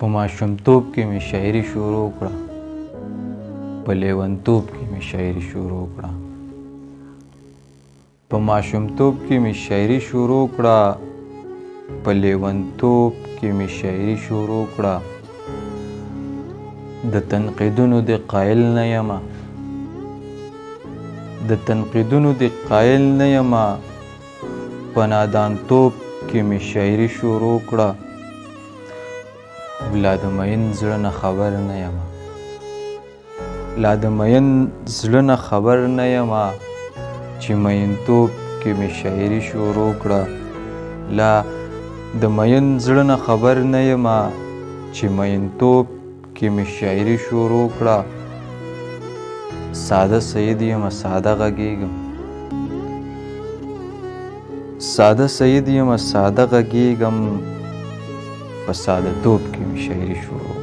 په ماشومتوب کې مې شاعري شروع کړه، په لیونتوب کې مې شاعري شروع کړه. په ماشومتوب کې مې شاعري شروع کړه، په لیونتوب کې مې شاعري شروع کړه. د تنقیدونو د قایل نه یمه، د تنقیدونو د قایل نه یمه، په نادانتوب کې مې شاعري شروع کړه. لا د مین زړه نه خبر نه یمه، لا د مین زړه نه خبر نه یمه، چې مینتوب کې مې شاعري شروع کړه. لا د مین زړه نه خبر نه یمه، چې مینتوب کې مې شاعري شروع کړه. ساده سید یمه ساده غږیږم، ساده سید یمه ساده غږیږم، په ساده توب کې مې شاعري شروع